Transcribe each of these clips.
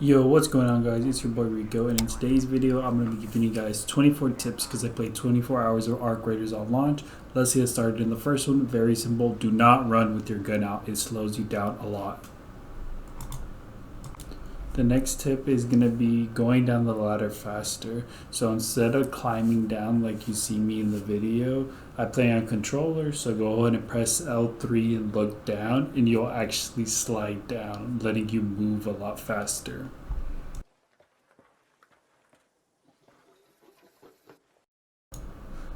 Yo, what's going on guys? It's your boy Rico, and in today's video I'm going to be giving you guys 24 tips because I played 24 hours of Arc Raiders on launch. Let's get started. In the first one, very simple, do not run with your gun out. It slows you down a lot. The next tip is going to be going down the ladder faster. So instead of climbing down like you see me in the video, I play on controller, so go ahead and press L3 and look down and you'll actually slide down, letting you move a lot faster.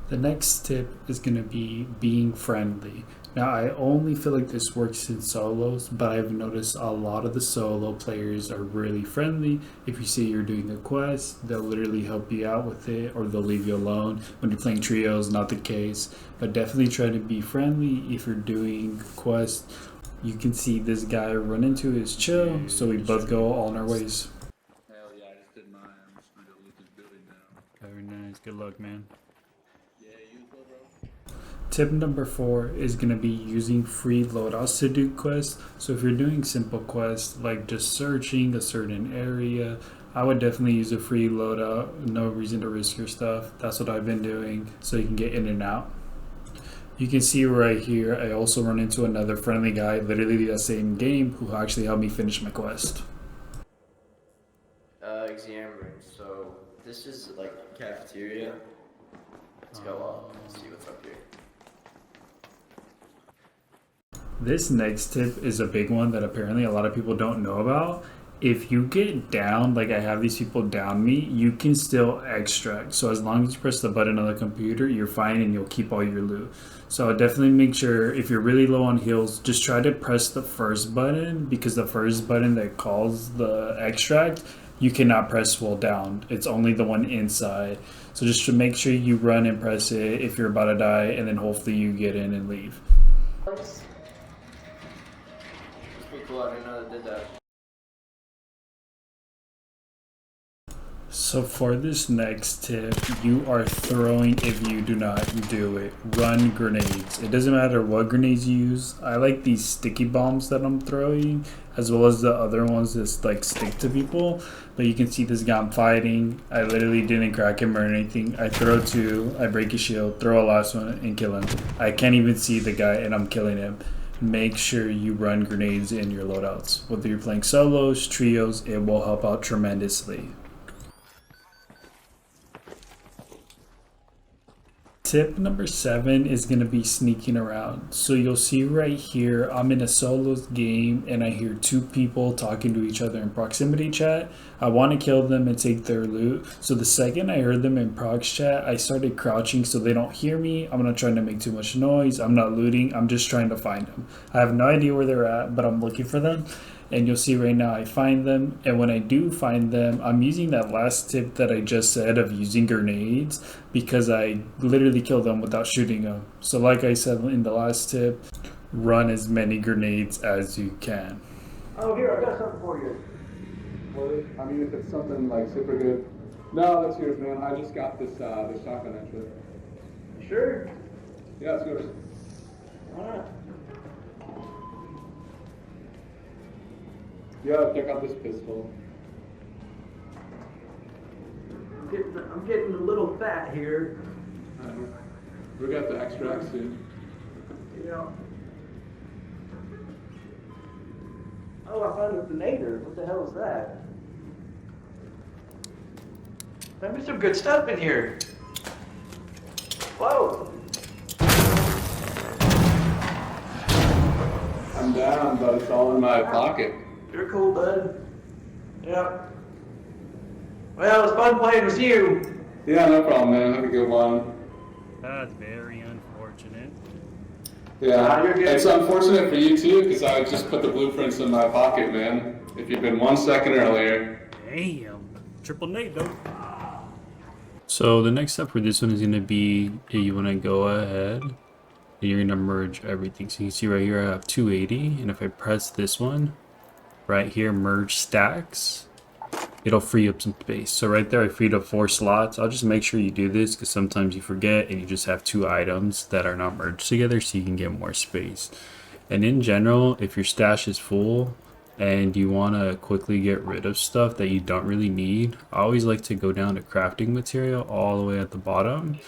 The next tip is going to be being friendly. Now, I only feel like this works in solos, but I've noticed a lot of the solo players are really friendly. If you say you're doing a quest, they'll literally help you out with it, or they'll leave you alone. When you're playing trios, not the case, but definitely try to be friendly if you're doing a quest. You can see this guy run into his chill, so we both go all on our ways. Hell yeah, I just did mine. I'm just going to loot this building now. Very nice. Good luck, man. Bro. Tip number 4 is going to be using free loadouts to do quests. So if you're doing simple quests like just searching a certain area, I would definitely use a free loadout. No reason to risk your stuff. That's what I've been doing so you can get in and out. You can see right here, I also run into another friendly guy, literally the same game, who actually helped me finish my quest. Exam room. So this is like cafeteria. Let's go up and see what's up here. This next tip is a big one that apparently a lot of people don't know about. If you get down, like I have these people down me, you can still extract. So as long as you press the button on the computer, you're fine and you'll keep all your loot. So definitely make sure if you're really low on heals, just try to press the first button, because the first button that calls the extract, you cannot press while down. It's only the one inside. So just to make sure you run and press it if you're about to die, and then hopefully you get in and leave. That's pretty cool. I didn't know they did that. So for this next tip, you are throwing if you do not do it. Run grenades. It doesn't matter what grenades you use. I like these sticky bombs that I'm throwing, as well as the other ones that like stick to people. But you can see this guy I'm fighting. I literally didn't crack him or anything. I throw 2, I break his shield, throw a last one and kill him. I can't even see the guy and I'm killing him. Make sure you run grenades in your loadouts. Whether you're playing solos, trios, it will help out tremendously. Tip number 7 is going to be sneaking around. So you'll see right here, I'm in a solos game and I hear 2 people talking to each other in proximity chat. I want to kill them and take their loot. So the second I heard them in prox chat, I started crouching so they don't hear me. I'm not trying to make too much noise. I'm not looting. I'm just trying to find them. I have no idea where they're at, but I'm looking for them. And you'll see right now I find them, and when I do find them, I'm using that last tip that I just said of using grenades, because I literally kill them without shooting them. So like I said in the last tip, run as many grenades as you can. Oh, here, I got something for you. Well, I mean, if it's something like super good. No, that's yours, man. I just got this this shotgun actually. You sure? Yeah, it's yours. Alright. Yeah, check out this pistol. I'm getting a little fat here. We got the extract soon. Yeah. Oh, I found a grenadier. What the hell is that? There's some good stuff in here. Whoa. I'm down, but it's all in my pocket. You're cool, bud. Yeah. Well, it's fun playing with you. Yeah, no problem, man. Have a good one. That's very unfortunate. Yeah, You're good. it's unfortunate for you too, because I just put the blueprints in my pocket, man. If you'd been 1 second earlier. Damn. Triple nade though. So the next step for this one is going to be, you want to go ahead and you're going to merge everything. So you can see right here I have 280, and if I press this one right here, merge stacks, it'll free up some space. So right there I freed up 4 slots. I'll just make sure you do this because sometimes you forget and you just have 2 items that are not merged together, so you can get more space. And in general, if your stash is full, and you want to quickly get rid of stuff that you don't really need, I always like to go down to crafting material all the way at the bottom.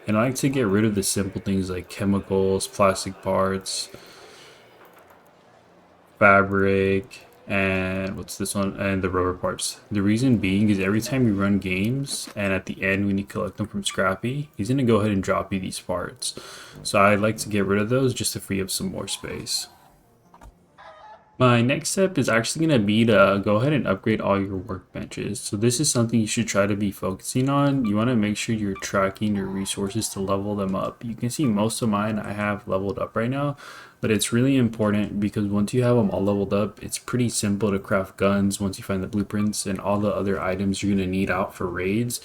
And I like to get rid of the simple things like chemicals, plastic parts, fabric, and what's this one, and the rubber parts. The reason being is every time you run games and at the end when you collect them from Scrappy, he's going to go ahead and drop you these parts. So I like to get rid of those just to free up some more space. My next step is actually going to be to go ahead and upgrade all your workbenches. So this is something you should try to be focusing on. You want to make sure you're tracking your resources to level them up. You can see most of mine I have leveled up right now, but it's really important because once you have them all leveled up, it's pretty simple to craft guns once you find the blueprints and all the other items you're going to need out for raids.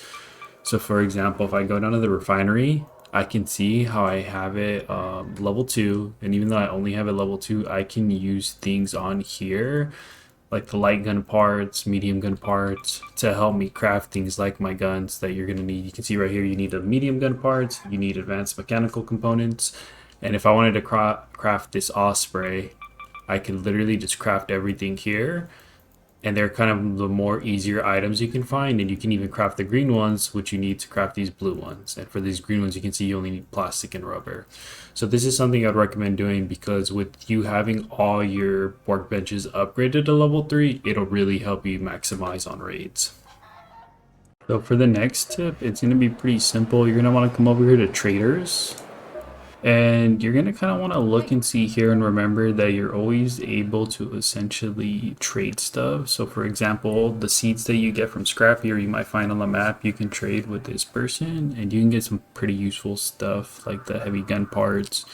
So for example, if I go down to the refinery, I can see how I have it level 2, and even though I only have it level 2, I can use things on here like the light gun parts, medium gun parts to help me craft things like my guns that you're going to need. You can see right here you need a medium gun parts, you need advanced mechanical components, and if I wanted to craft this Osprey, I could literally just craft everything here. And they're kind of the more easier items you can find, and you can even craft the green ones, which you need to craft these blue ones. And for these green ones, you can see you only need plastic and rubber. So this is something I'd recommend doing because with you having all your workbenches upgraded to level 3, it'll really help you maximize on raids. So for the next tip, it's going to be pretty simple. You're going to want to come over here to traders. And you're going to kind of want to look and see here and remember that you're always able to essentially trade stuff. So for example, the seeds that you get from Scrappy or you might find on the map, you can trade with this person and you can get some pretty useful stuff like the heavy gun parts,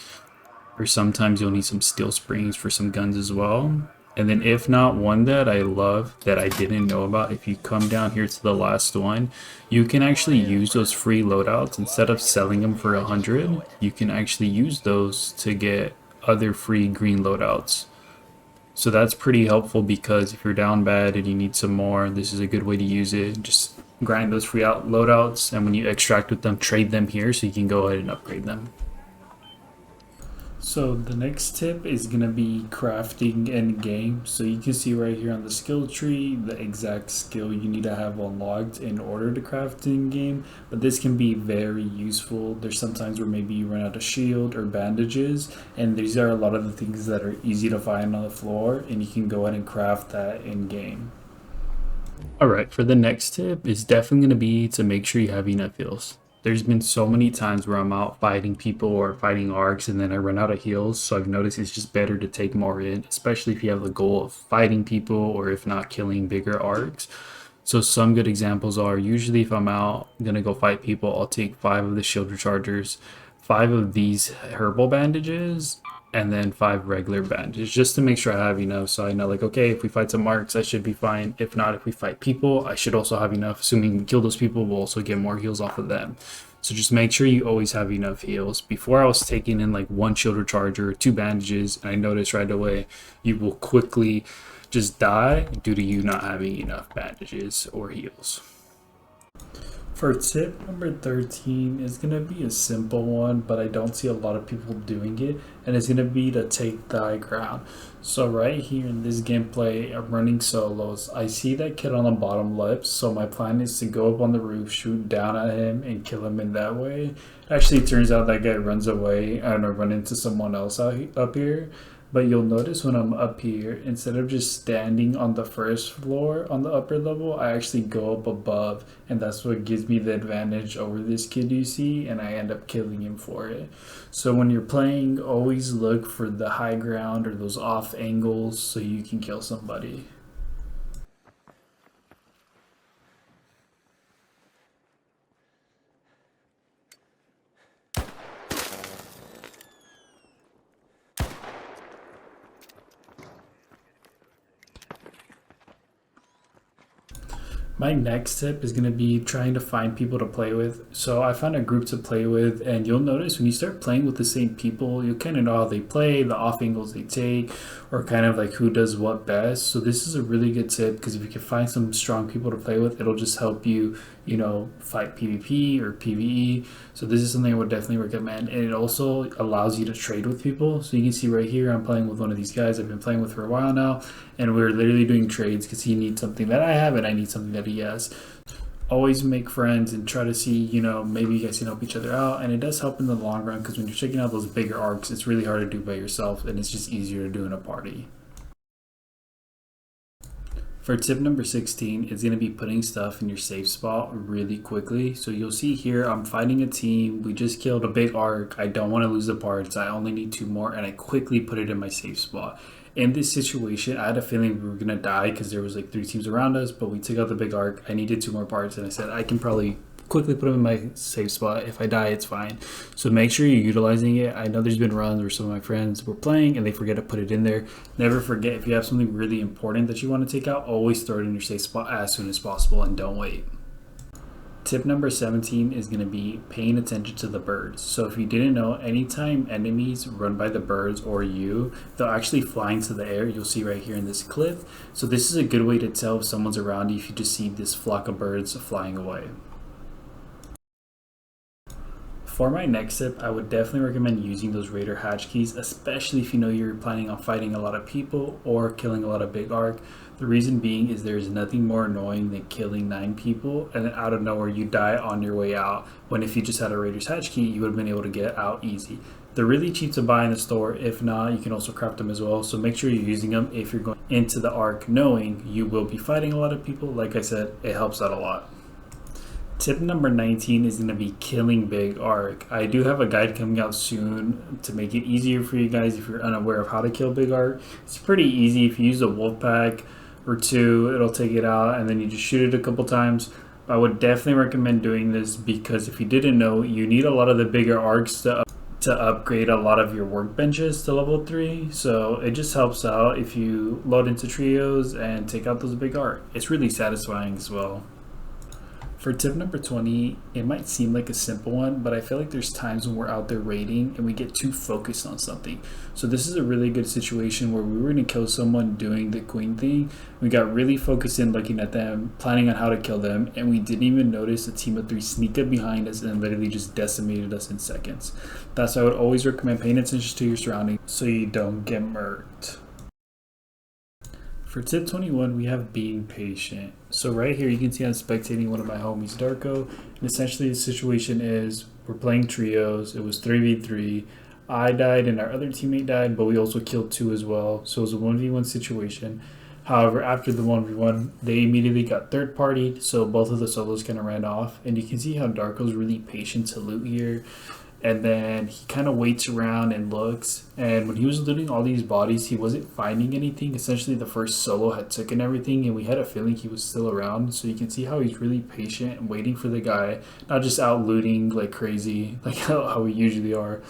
or sometimes you'll need some steel springs for some guns as well. And then if not, one that I love that I didn't know about, if you come down here to the last one, you can actually use those free loadouts. Instead of selling them for 100, you can actually use those to get other free green loadouts. So that's pretty helpful because if you're down bad and you need some more, this is a good way to use it. Just grind those free loadouts, and when you extract with them, trade them here so you can go ahead and upgrade them. So the next tip is going to be crafting in game. So you can see right here on the skill tree the exact skill you need to have unlocked in order to craft in game, but this can be very useful. There's sometimes where maybe you run out of shield or bandages, and these are a lot of the things that are easy to find on the floor, and you can go ahead and craft that in game. Alright, for the next tip is definitely going to be to make sure you have enough heals. There's been so many times where I'm out fighting people or fighting arcs and then I run out of heals, so I've noticed it's just better to take more in, especially if you have the goal of fighting people or if not killing bigger arcs. So some good examples are, usually if I'm out gonna go fight people, I'll take 5 of the shield rechargers, 5 of these herbal bandages, and then 5 regular bandages, just to make sure I have enough. So I know, like, okay, if we fight some marks, I should be fine. If not, if we fight people, I should also have enough. Assuming we kill those people, we'll also get more heals off of them. So just make sure you always have enough heals. Before, I was taking in like 1 shield recharger, 2 bandages, and I noticed right away you will quickly just die due to you not having enough bandages or heals. For tip number 13 is going to be a simple one, but I don't see a lot of people doing it, and it's going to be to take the high ground. So right here in this gameplay, I'm running solos. I see that kid on the bottom left, so my plan is to go up on the roof, shoot down at him, and kill him in that way. Actually, it turns out that guy runs away, and I run into someone else up here. But you'll notice when I'm up here, instead of just standing on the first floor on the upper level, I actually go up above, and that's what gives me the advantage over this kid you see, and I end up killing him for it. So when you're playing, always look for the high ground or those off angles so you can kill somebody. My next tip is going to be trying to find people to play with. So I found a group to play with, and you'll notice when you start playing with the same people, you kind of know how they play, the off angles they take, or kind of like who does what best. So this is a really good tip because if you can find some strong people to play with, it'll just help you, fight PvP or PvE. So this is something I would definitely recommend, and it also allows you to trade with people. So you can see right here, I'm playing with one of these guys I've been playing with for a while now, and we're literally doing trades because he needs something that I have and I need something that he has. Always make friends and try to see, maybe you guys can help each other out, and it does help in the long run because when you're checking out those bigger arcs, it's really hard to do by yourself, and it's just easier to do in a party. For tip number 16, it's going to be putting stuff in your safe spot really quickly. So you'll see here, I'm fighting a team. We just killed a big arc. I don't want to lose the parts. I only need 2 more, and I quickly put it in my safe spot. In this situation, I had a feeling we were going to die because there was like 3 teams around us, but we took out the big arc. I needed 2 more parts, and I said I can probably quickly put them in my safe spot. If I die, it's fine. So make sure you're utilizing it. I know there's been runs where some of my friends were playing and they forget to put it in there. Never forget, if you have something really important that you want to take out, always throw it in your safe spot as soon as possible and don't wait. Tip number 17 is going to be paying attention to the birds. So if you didn't know, anytime enemies run by the birds or you, they'll actually fly into the air. You'll see right here in this clip. So this is a good way to tell if someone's around you if you just see this flock of birds flying away. For my next tip, I would definitely recommend using those Raider hatch keys, especially if you know you're planning on fighting a lot of people or killing a lot of big arc. The reason being is there's nothing more annoying than killing 9 people and then out of nowhere you die on your way out, when if you just had a Raider's hatch key, you would have been able to get out easy. They're really cheap to buy in the store. If not, you can also craft them as well. So make sure you're using them if you're going into the arc knowing you will be fighting a lot of people. Like I said, it helps out a lot. Tip number 19 is going to be killing big arc. I do have a guide coming out soon to make it easier for you guys if you're unaware of how to kill big arc. It's pretty easy. If you use a wolf pack or 2, it'll take it out, and then you just shoot it a couple times. I would definitely recommend doing this because if you didn't know, you need a lot of the bigger arcs to upgrade a lot of your workbenches to level 3. So it just helps out if you load into trios and take out those big arc. It's really satisfying as well. For tip number 20, it might seem like a simple one, but I feel like there's times when we're out there raiding and we get too focused on something. So this is a really good situation where we were going to kill someone doing the queen thing. We got really focused in looking at them, planning on how to kill them, and we didn't even notice a team of 3 sneak up behind us and literally just decimated us in seconds. That's why I would always recommend paying attention to your surroundings so you don't get murked. For tip 21, we have being patient. So right here you can see I'm spectating one of my homies, Darko, and essentially the situation is we're playing trios. It was 3v3. I died and our other teammate died, but we also killed 2 as well. So it was a 1v1 situation. However, after the 1v1, they immediately got third partied, so both of the solos kind of ran off. And you can see how Darko's really patient to loot here. And then he kind of waits around and looks, and when he was looting all these bodies, he wasn't finding anything. Essentially the first solo had taken everything, and we had a feeling he was still around. So you can see how he's really patient and waiting for the guy, not just out looting like crazy like how we usually are,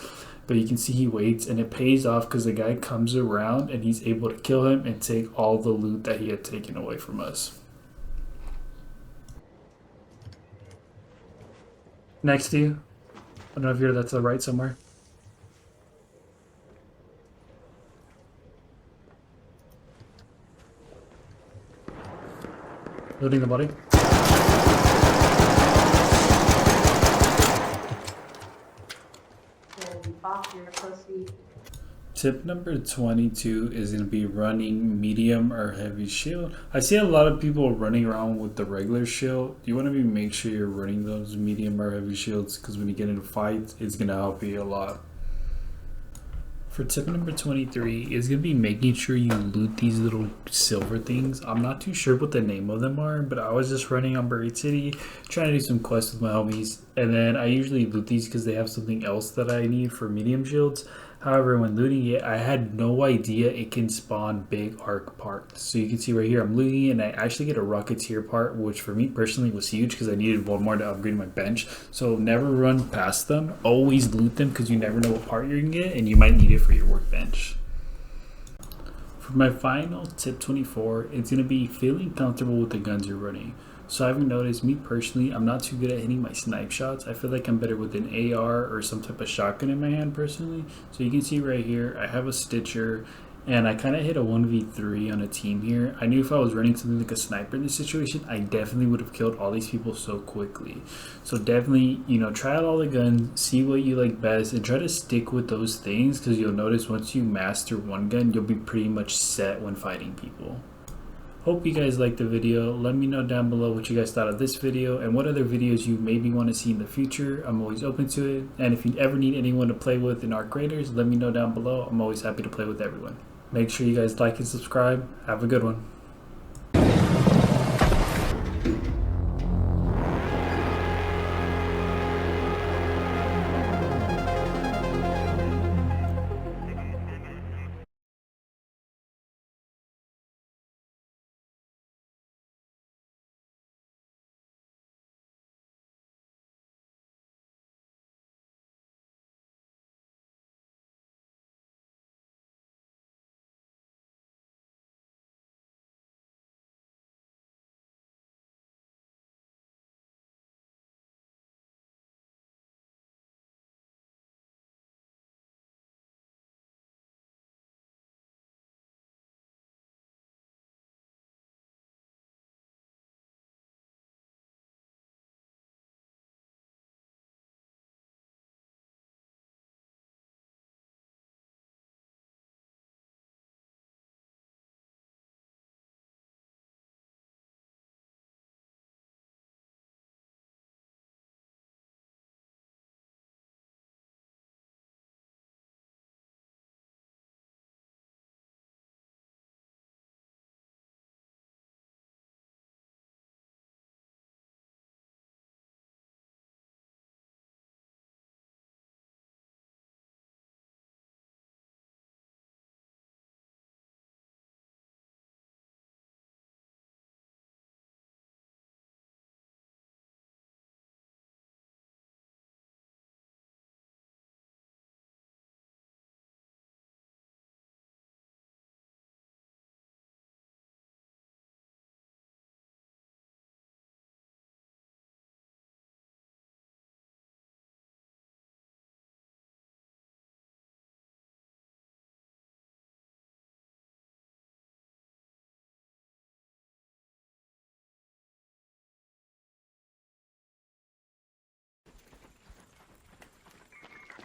but you can see he waits, and it pays off because the guy comes around and he's able to kill him and take all the loot that he had taken away from us. Next to you. I don't know if you're to the right somewhere. Loading the body. Tip number 22 is going to be running medium or heavy shield. I see a lot of people running around with the regular shield. You want to make sure you're running those medium or heavy shields because when you get into fights, it's going to help you a lot. For tip number 23 is going to be making sure you loot these little silver things. I'm not too sure what the name of them are, but I was just running on Buried City trying to do some quests with my homies, and then I usually loot these because they have something else that I need for medium shields. However, when looting it, I had no idea it can spawn big arc parts. So you can see right here, I'm looting it and I actually get a Rocketeer part, which for me personally was huge because I needed one more to upgrade my bench. So never run past them. Always loot them because you never know what part you're going to get and you might need it for your workbench. For my final tip 24, it's going to be feeling comfortable with the guns you're running. So I've noticed, me personally, I'm not too good at hitting my snipe shots. I feel like I'm better with an AR or some type of shotgun in my hand personally. So you can see right here, I have a Stitcher and I kind of hit a 1v3 on a team here. I knew if I was running something like a sniper in this situation, I definitely would have killed all these people so quickly. So definitely, you know, try out all the guns, see what you like best, and try to stick with those things, because you'll notice once you master one gun, you'll be pretty much set when fighting people. Hope you guys liked the video. Let me know down below what you guys thought of this video and what other videos you maybe want to see in the future. I'm always open to it. And if you ever need anyone to play with in Arc Raiders, let me know down below. I'm always happy to play with everyone. Make sure you guys like and subscribe. Have a good one.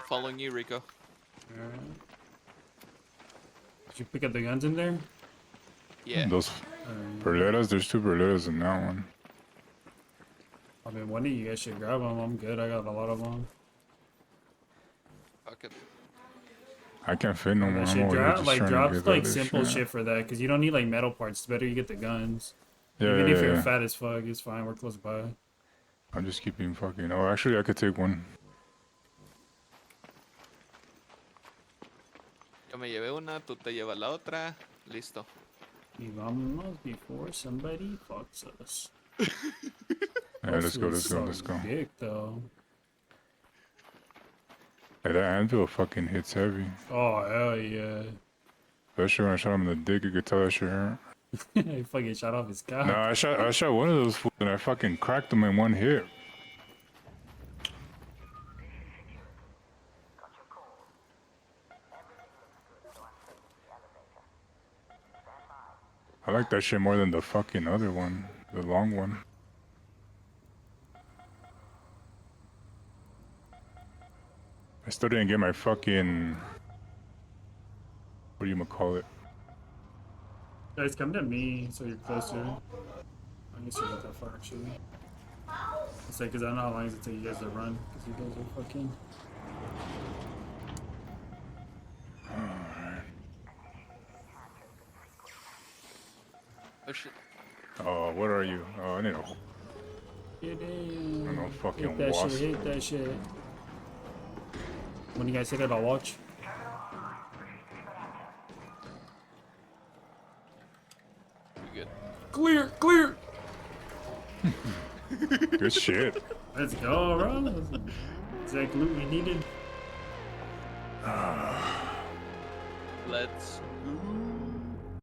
Following you, Rico. Alright. Did you pick up the guns in there? Yeah. Those Alright. Berlettas, there's 2 Berlettas in that one. I mean, one of you guys should grab them. I'm good. I got a lot of them. Fuck it. I can't fit no more. That I'm shit over here drop, just like trying to drops get like that simple shit for that, because you don't need like metal parts. It's better you get the guns. Yeah, Even yeah, if you're yeah. fat as fuck, it's fine. We're close by. I'm just keeping fucking. Oh, actually, I could take one. Yo me llevé una, tú te llevas la otra. Listo. Y vámonos before somebody fucks us. Yeah, let's go, let's go, let's go. Dick, though. Hey, that anvil fucking hits heavy. Oh, hell yeah. Especially when I shot him in the dick, you could tell that shit hurt. He fucking shot off his cock. No, I shot one of those fools and I fucking cracked him in one hit. I like that shit more than the fucking other one, the long one. I still didn't get my fucking, what do you call it? Guys, come to me so you're closer. I guess you're not that far, actually. It's like, because I don't know how long it take you guys to run, because you guys are fucking... Oh shit. Oh, what are you? Oh, I need a. Get in. I don't know, fucking Hit that wasp. shit, hit that shit. When you guys hit it, I'll watch. You good? Clear, clear! Good shit. Let's go, bro. Exact loot we needed. Let's go.